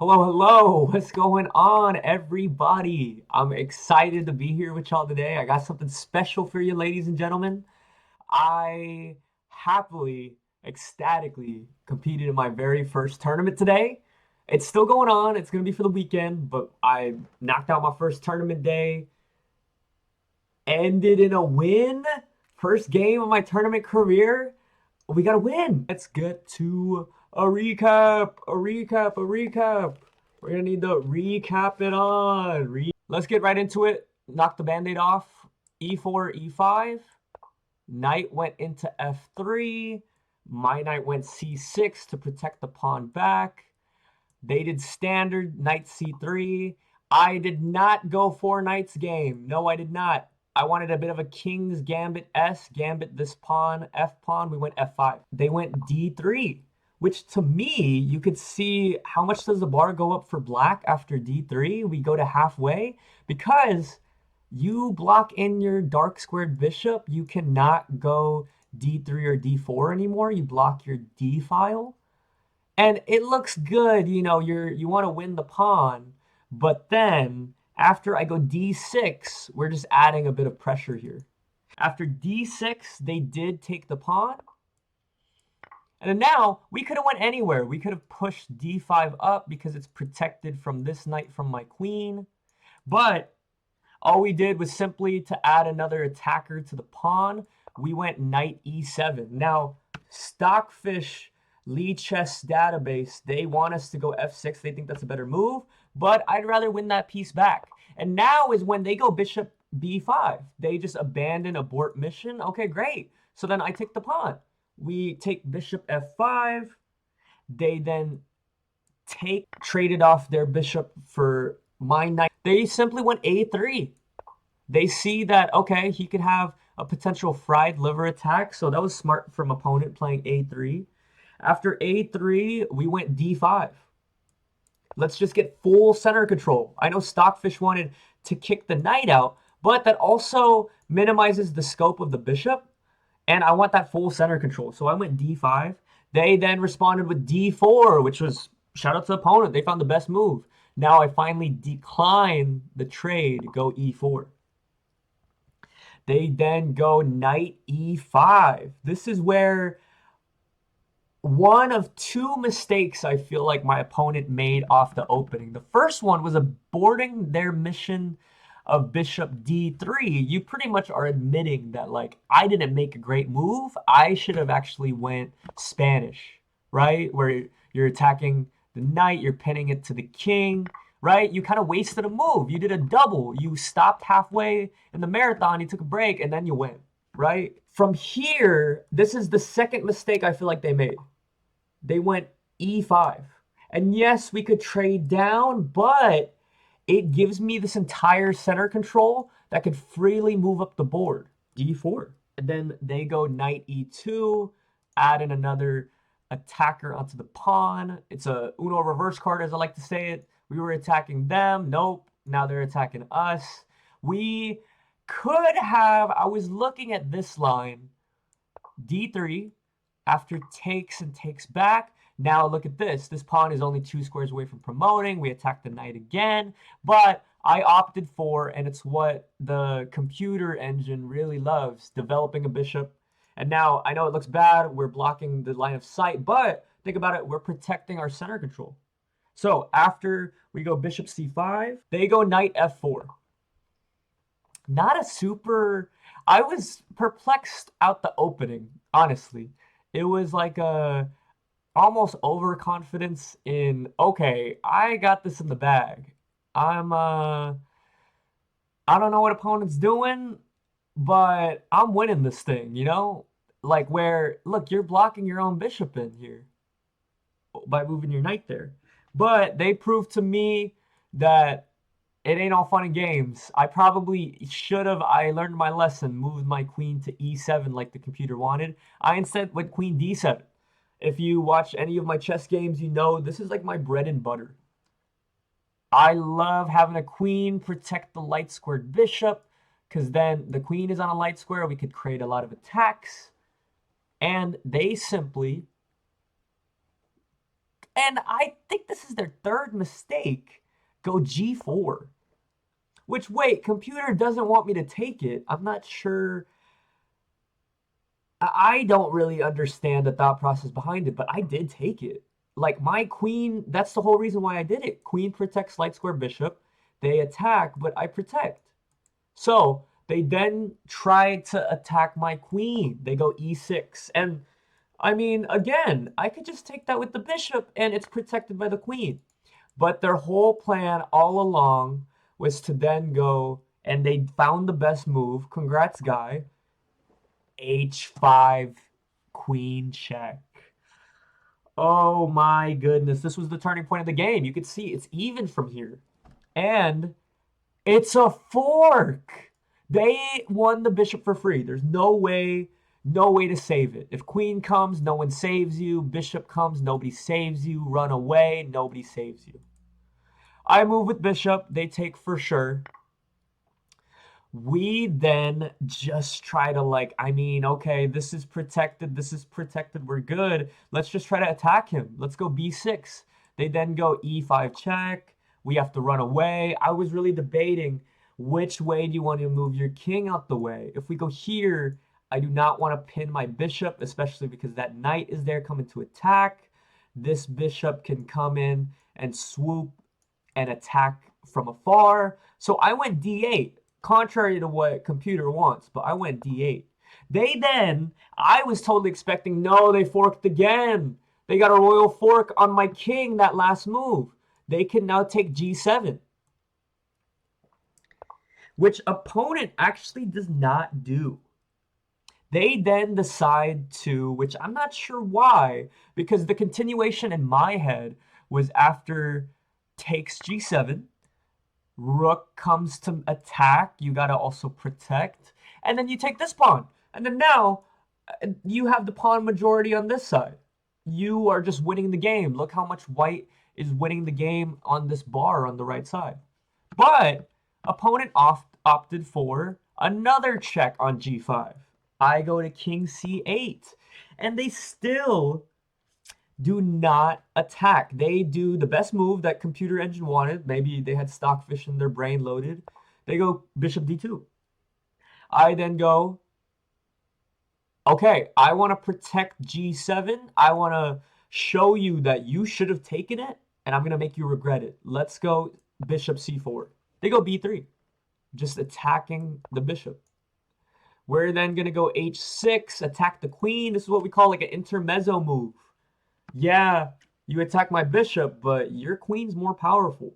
Hello, hello. What's going on, everybody? I'm excited to be here with y'all today. I got something special for you, ladies and gentlemen. I happily, ecstatically competed in my very first tournament today. It's still going on. It's going to be for the weekend, but I knocked out my first tournament day, ended in a win. First game of my tournament career. We got to win. Let's get to a recap, a recap, a recap. We're gonna need to recap it on. Let's get right into it. Knock the band-aid off. E4, E5. Knight went into F3. My knight went C6 to protect the pawn back. They did standard knight C3. I did not go for knight's game. No, I did not. I wanted a bit of a king's gambit S, gambit this pawn, F pawn. We went F5. They went D3, which to me, you could see how much does the bar go up for black after D3? We go to halfway because you block in your dark squared bishop. You cannot go D3 or D4 anymore. You block your D file. And it looks good, you want to win the pawn, but then after I go d6, we're just adding a bit of pressure here. After d6, they did take the pawn. And then now we could have went anywhere. We could have pushed d5 up because it's protected from this knight from my queen. But all we did was simply to add another attacker to the pawn. We went knight e7. Now, Stockfish Lee Chess database, they want us to go f6. They think that's a better move, but I'd rather win that piece back. And now is when they go bishop b5. They just abandon, abort mission. Okay, great. So then I take the pawn. We take bishop f5. They then traded off their bishop for my knight. They simply went a3. They see that, okay, he could have a potential fried liver attack. So that was smart from opponent playing a3. After a3, we went d5. Let's just get full center control. I know Stockfish wanted to kick the knight out, but that also minimizes the scope of the bishop, and I want that full center control. So I went d5. They then responded with d4, which was, shout out to the opponent. They found the best move. Now I finally decline the trade, go e4. They then go knight e5. This is where one of two mistakes I feel like my opponent made off the opening. The first one was aborting their mission of bishop d3. You pretty much are admitting that, like, I didn't make a great move. I should have actually went Spanish, right? Where you're attacking the knight, you're pinning it to the king, right? You kind of wasted a move. You did a double. You stopped halfway in the marathon, you took a break, and then you win, right? From here, this is the second mistake I feel like they made. They went e5. And yes, we could trade down, but it gives me this entire center control that could freely move up the board. d4. And then they go knight e2, add in another attacker onto the pawn. It's a Uno reverse card, as I like to say it. We were attacking them. Nope. Now they're attacking us. We could have, I was looking at this line, d3, after takes and takes back. Now look at this. This pawn is only 2 squares away from promoting. We attack the knight again. But I opted for, and it's what the computer engine really loves, developing a bishop. And now I know it looks bad. We're blocking the line of sight. But think about it. We're protecting our center control. So after we go bishop c5, they go knight f4. Not a super... I was perplexed out the opening, honestly. It was like a almost overconfidence in, okay, I got this in the bag. I don't know what opponent's doing, but I'm winning this thing, Like where, look, you're blocking your own bishop in here by moving your knight there. But they proved to me that it ain't all fun and games. I probably should have, I learned my lesson, moved my queen to e7 like the computer wanted. I instead went queen d7. If you watch any of my chess games, you know this is like my bread and butter. I love having a queen protect the light squared bishop, because then the queen is on a light square. We could create a lot of attacks. And they simply And I think this is their third mistake. Go g4. Which, wait, computer doesn't want me to take it. I'm not sure. I don't really understand the thought process behind it, but I did take it. Like, my queen, that's the whole reason why I did it. Queen protects light square bishop. They attack, but I protect. So they then try to attack my queen. They go e6. And I mean, again, I could just take that with the bishop and it's protected by the queen. But their whole plan all along was to then go, and they found the best move. Congrats, guy. h5, queen check. Oh my goodness. This was the turning point of the game. You could see it's even from here. And it's a fork. They won the bishop for free. There's no way to save it. If queen comes, no one saves you. Bishop comes, nobody saves you. Run away, nobody saves you. I move with bishop. They take for sure. We then just try to, like, I mean, okay, this is protected. This is protected. We're good. Let's just try to attack him. Let's go b6. They then go e5 check. We have to run away. I was really debating which way do you want to move your king out the way. If we go here, I do not want to pin my bishop, especially because that knight is there coming to attack. This bishop can come in and swoop and attack from afar. So I went d8, contrary to what computer wants, but I went d8. They then, I was totally expecting, no, they forked again. They got a royal fork on my king, that last move. They can now take g7, which opponent actually does not do. They then decide to, which I'm not sure why, because the continuation in my head was after takes g7, rook comes to attack, you got to also protect, and then you take this pawn. And then now you have the pawn majority on this side. You are just winning the game. Look how much white is winning the game on this bar on the right side. But opponent opted for another check on g5. I go to king c8, and they still do not attack. They do the best move that computer engine wanted. Maybe they had stockfish in their brain loaded. They go bishop d2. I then go, okay, I want to protect g7. I want to show you that you should have taken it, and I'm going to make you regret it. Let's go bishop c4. They go b3, just attacking the bishop. We're then going to go h6, attack the queen. This is what we call like an intermezzo move. Yeah, you attack my bishop, but your queen's more powerful.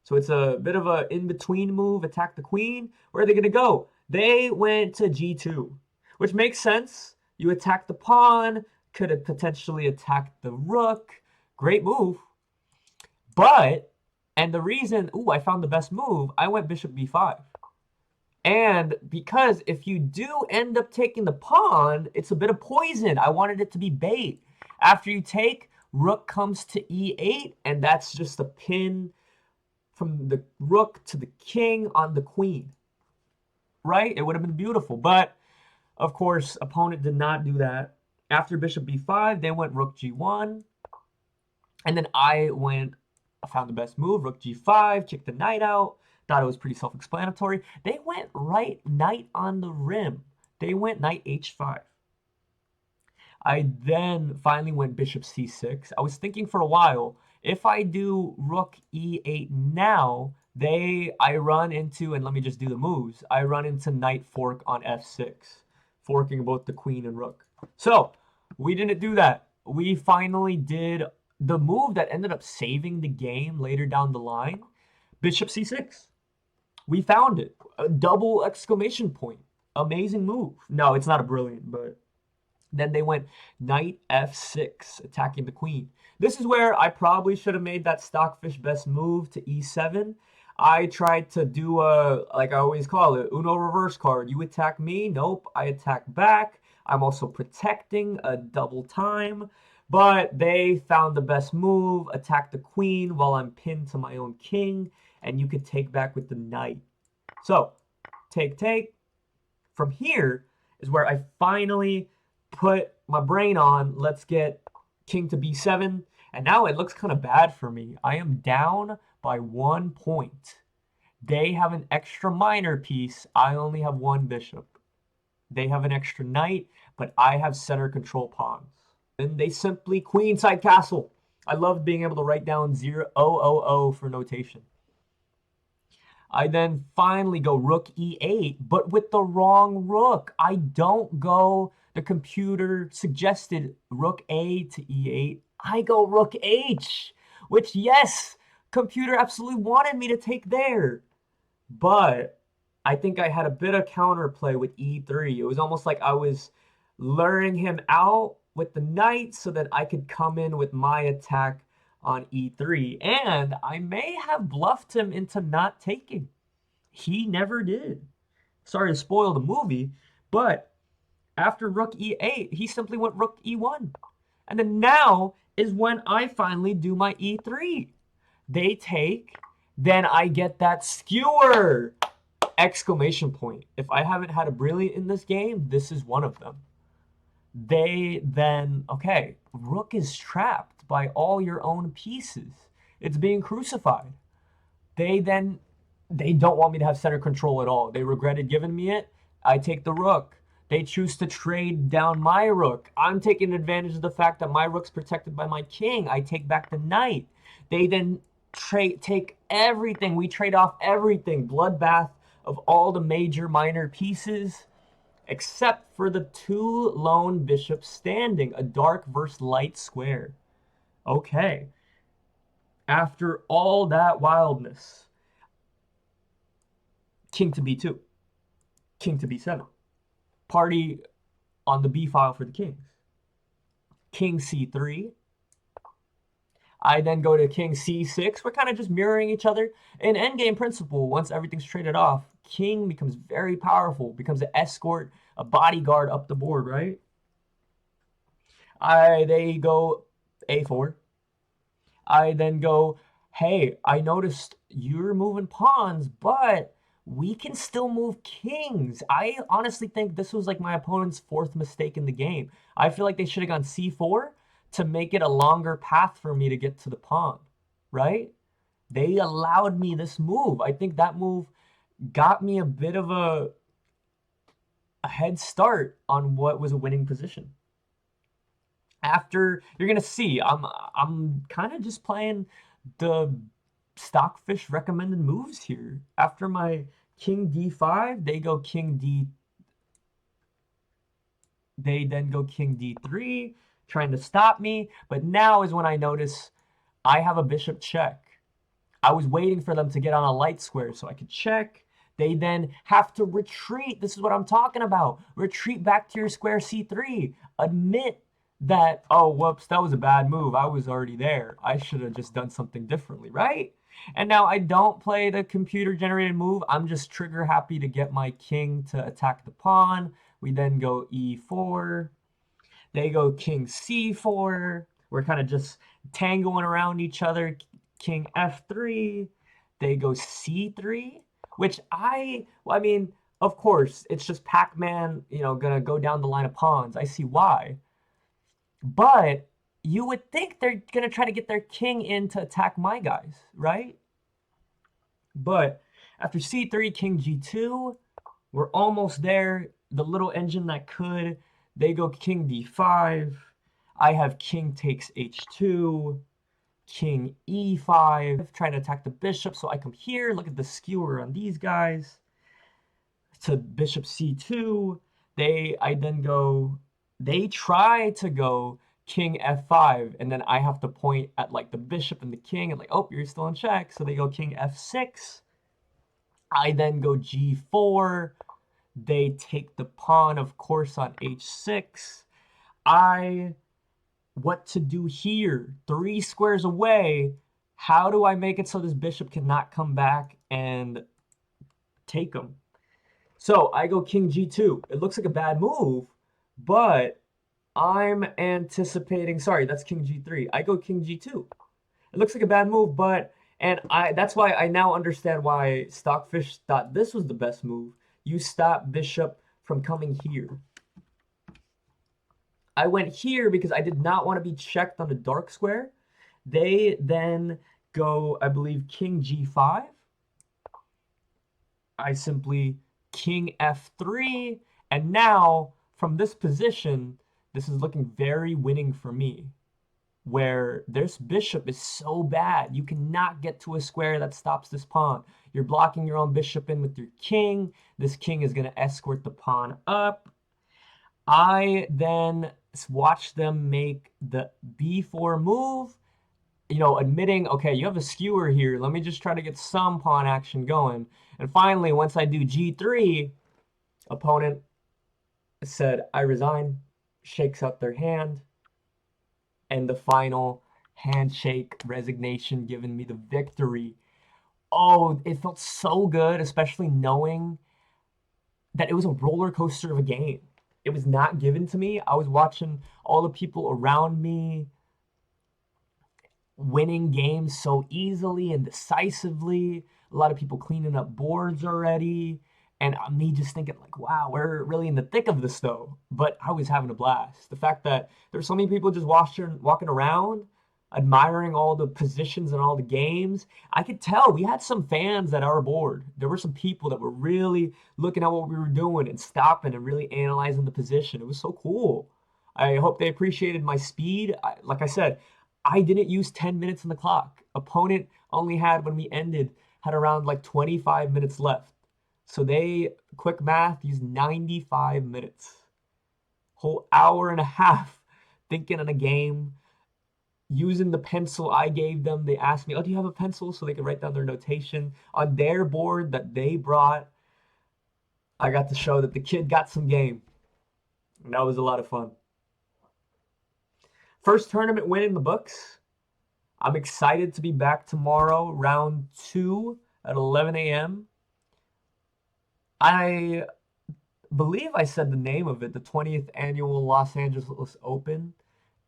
So it's a bit of an in-between move, attack the queen. Where are they going to go? They went to g2, which makes sense. You attack the pawn, could have potentially attacked the rook. Great move. But, and the reason, I found the best move, I went bishop b5. And because if you do end up taking the pawn, it's a bit of poison. I wanted it to be bait. After you take, rook comes to e8, and that's just a pin from the rook to the king on the queen. Right? It would have been beautiful. But, of course, opponent did not do that. After bishop b5, they went rook g1. And then I found the best move, rook g5, kicked the knight out. Thought it was pretty self-explanatory. They went right knight on the rim. They went knight h5. I then finally went bishop c6. I was thinking for a while, if I do rook e8 now, I run into, and let me just do the moves, I run into knight fork on f6, forking both the queen and rook. So, we didn't do that. We finally did the move that ended up saving the game later down the line, bishop c6. We found it. A double exclamation point. Amazing move. No, it's not a brilliant, but then they went knight f6, attacking the queen. This is where I probably should have made that stockfish best move to e7. I tried to do like I always call it, Uno reverse card. You attack me, nope, I attack back. I'm also protecting a double time. But they found the best move, attack the queen while I'm pinned to my own king, and you could take back with the knight. So, take. From here is where I finally put my brain on, let's get king to b7. And now it looks kind of bad for me. I am down by 1 point. They have an extra minor piece. I only have one bishop. They have an extra knight, but I have center control pawns. And they simply queenside castle. I love being able to write down 0, 0, 0 for notation. I then finally go rook e8, but with the wrong rook. I don't go the computer suggested rook a to e8. I go rook h, which, yes, computer absolutely wanted me to take there. But I think I had a bit of counterplay with e3. It was almost like I was luring him out with the knight so that I could come in with my attack on e3. And I may have bluffed him into not taking. He never did. Sorry to spoil the movie, but after rook e8, he simply went rook e1. And then now is when I finally do my e3. They take, then I get that skewer! Exclamation point. If I haven't had a brilliant in this game, this is one of them. They then, okay, rook is trapped by all your own pieces. It's being crucified. They don't want me to have center control at all. They regretted giving me it. I take the rook. They choose to trade down my rook. I'm taking advantage of the fact that my rook's protected by my king. I take back the knight. They then take everything. We trade off everything. Bloodbath of all the major minor pieces, except for the two lone bishops standing, a dark versus light square. Okay. After all that wildness, king to b2, king to b7, party on the b file for the kings. King c3. I then go to king c6. We're kind of just mirroring each other. In endgame principle, once everything's traded off, king becomes very powerful, becomes an escort, a bodyguard up the board, right? They go a4. I then go, hey, I noticed you're moving pawns, but we can still move kings. I honestly think this was like my opponent's fourth mistake in the game. I feel like they should have gone c4 to make it a longer path for me to get to the pawn, right? They allowed me this move. I think that move got me a bit of a head start on what was a winning position. After, you're gonna see, I'm kind of just playing the Stockfish recommended moves here. After my king d5, they go king d. They then go king d3, trying to stop me. But now is when I notice I have a bishop check. I was waiting for them to get on a light square so I could check. They then have to retreat. This is what I'm talking about. Retreat back to your square c3. Admit that, oh, whoops, that was a bad move. I was already there. I should have just done something differently, right? And now I don't play the computer-generated move. I'm just trigger happy to get my king to attack the pawn. We then go e4. They go king c4. We're kind of just tangoing around each other. King f3. They go c3, which well, I mean, of course, it's just Pac-Man, gonna go down the line of pawns. I see why. But you would think they're going to try to get their king in to attack my guys, right? But after c3, king g2, we're almost there. The little engine that could, they go king d5. I have king takes h2, king e5, trying to attack the bishop. So I come here, look at the skewer on these guys. To bishop c2, they try to go king f5, and then I have to point at like the bishop and the king and like, oh, you're still in check. So they go king f6. I then go g4. They take the pawn, of course, on h6. What to do here? 3 squares away. How do I make it so this bishop cannot come back and take him? So I go king g2. It looks like a bad move, but I'm anticipating, sorry, that's king g3. I go king g2. It looks like a bad move, but, that's why I now understand why Stockfish thought this was the best move. You stop bishop from coming here. I went here because I did not want to be checked on the dark square. They then go, I believe, king g5. I simply king f3. And now, from this position, this is looking very winning for me, where this bishop is so bad. You cannot get to a square that stops this pawn. You're blocking your own bishop in with your king. This king is going to escort the pawn up. I then watch them make the b4 move, admitting, okay, you have a skewer here. Let me just try to get some pawn action going. And finally, once I do g3, opponent said, I resign, shakes out their hand, and the final handshake resignation giving me the victory. Oh, it felt so good, especially knowing that it was a roller coaster of a game. It was not given to me. I was watching all the people around me winning games so easily and decisively. A lot of people cleaning up boards already. And me just thinking like, wow, we're really in the thick of this though. But I was having a blast. The fact that there's so many people just walking around, admiring all the positions and all the games. I could tell we had some fans at our board. There were some people that were really looking at what we were doing and stopping and really analyzing the position. It was so cool. I hope they appreciated my speed. Like I said, I didn't use 10 minutes on the clock. Opponent only had, when we ended, had around like 25 minutes left. So they, quick math, used 95 minutes. Whole hour and a half thinking on a game, using the pencil I gave them. They asked me, oh, do you have a pencil? So they could write down their notation. On their board that they brought, I got to show that the kid got some game. And that was a lot of fun. First tournament win in the books. I'm excited to be back tomorrow, round 2 at 11 a.m. I believe I said the name of it, the 20th annual Los Angeles Open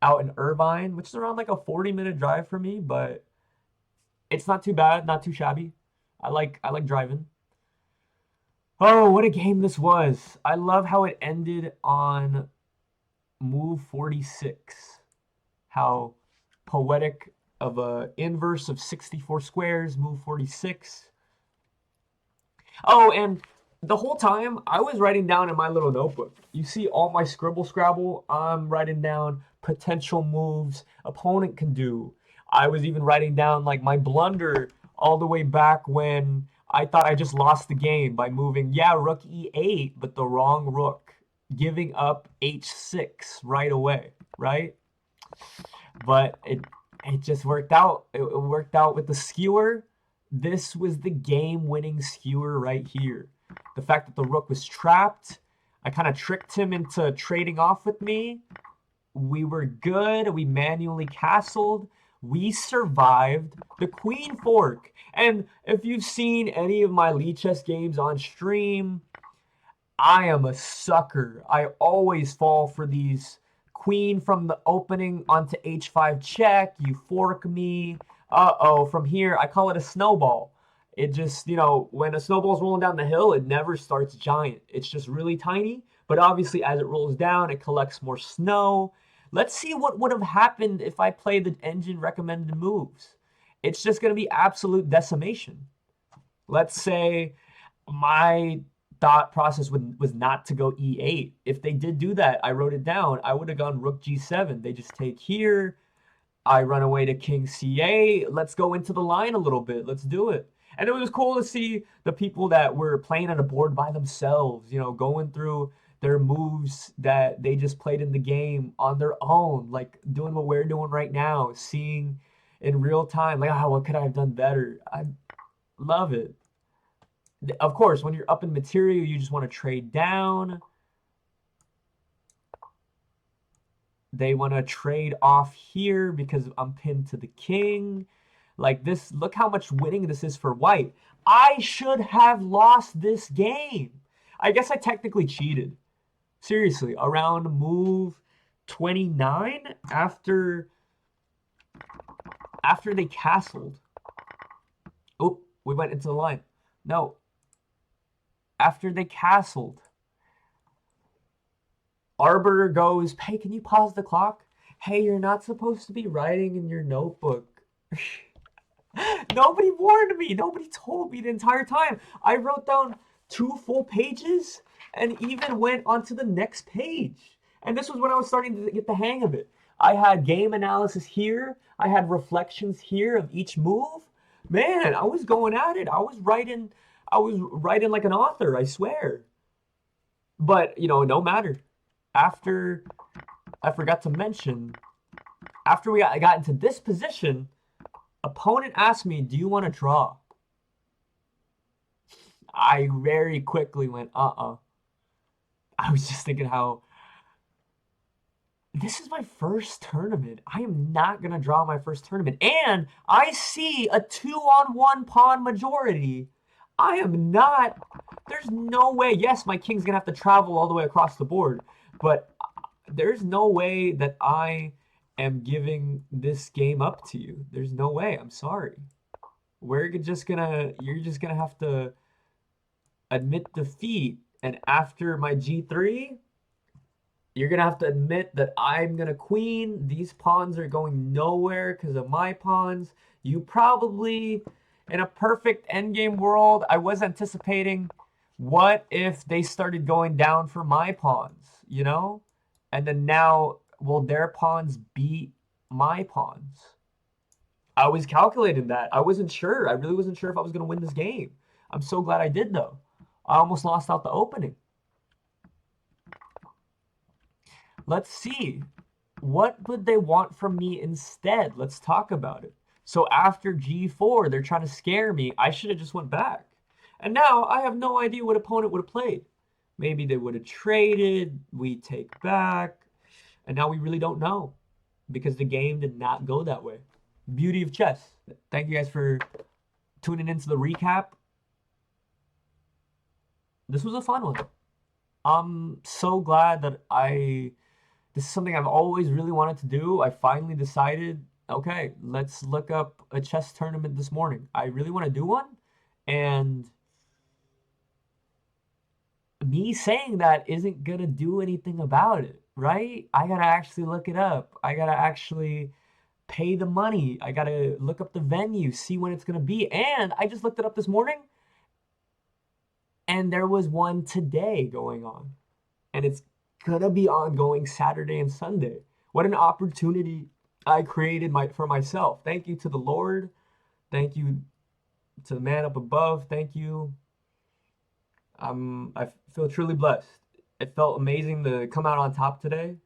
out in Irvine, which is around like a 40-minute drive for me, but it's not too bad, not too shabby. I like driving. Oh, what a game this was. I love how it ended on move 46. How poetic of a inverse of 64 squares, move 46. Oh, and the whole time I was writing down in my little notebook. You see all my scribble scrabble. I'm writing down potential moves opponent can do. I was even writing down like my blunder all the way back when I thought I just lost the game by moving, rook e8, but the wrong rook, giving up h6 right away, right? But it just worked out. It worked out with the skewer. This was the game-winning skewer right here. The fact that the rook was trapped, I kind of tricked him into trading off with me. We were good. We manually castled. We survived the queen fork. And if you've seen any of my lead chess games on stream, I am a sucker. I always fall for these queen from the opening onto h5 check. You fork me. Uh-oh, from here, I call it a snowball. It just, when a snowball's rolling down the hill, it never starts giant. It's just really tiny. But obviously, as it rolls down, it collects more snow. Let's see what would have happened if I played the engine recommended moves. It's just going to be absolute decimation. Let's say my thought process was not to go e8. If they did do that, I wrote it down. I would have gone rook g7. They just take here. I run away to king c8. Let's go into the line a little bit. Let's do it. And it was cool to see the people that were playing on a board by themselves, going through their moves that they just played in the game on their own, like doing what we're doing right now, seeing in real time, like, what could I have done better? I love it. Of course, when you're up in material, you just want to trade down. They want to trade off here because I'm pinned to the king. Like this, look how much winning this is for white. I should have lost this game. I guess I technically cheated. Seriously, around move 29 after they castled. Oh, we went into the line. No. After they castled. Arbiter goes, hey, can you pause the clock? Hey, you're not supposed to be writing in your notebook. Nobody warned me. Nobody told me the entire time. I wrote down 2 full pages and even went on to the next page. And this was when I was starting to get the hang of it. I had game analysis here. I had reflections here of each move. Man, I was going at it. I was writing like an author, I swear. But, no matter. After I forgot to mention, after I got into this position, opponent asked me, "Do you want to draw?" I very quickly went, uh-uh. I was just thinking how this is my first tournament. I am not going to draw my first tournament. And I see a 2-on-1 pawn majority. I am not. There's no way. Yes, my king's going to have to travel all the way across the board. But there's no way that I am giving this game up to you. There's no way. I'm sorry. You're just gonna have to admit defeat. And after my G3, you're gonna have to admit that I'm gonna queen. These pawns are going nowhere because of my pawns. You probably, in a perfect endgame world, I was anticipating, what if they started going down for my pawns? And then now, will their pawns beat my pawns? I was calculating that. I wasn't sure. I really wasn't sure if I was gonna win this game. I'm so glad I did though. I almost lost out the opening. Let's see. What would they want from me instead? Let's talk about it. So after G4, they're trying to scare me. I should have just went back. And now I have no idea what opponent would have played. Maybe they would have traded, we take back, and now we really don't know because the game did not go that way. Beauty of chess. Thank you guys for tuning into the recap. This was a fun one. I'm so glad that this is something I've always really wanted to do. I finally decided, okay, let's look up a chess tournament this morning. I really want to do one. And me saying that isn't going to do anything about it, right? I got to actually look it up. I got to actually pay the money. I got to look up the venue, see when it's going to be. And I just looked it up this morning, and there was one today going on. And it's gonna be ongoing Saturday and Sunday. What an opportunity I created for myself. Thank you to the Lord. Thank you to the man up above. Thank you. I feel truly blessed. It felt amazing to come out on top today.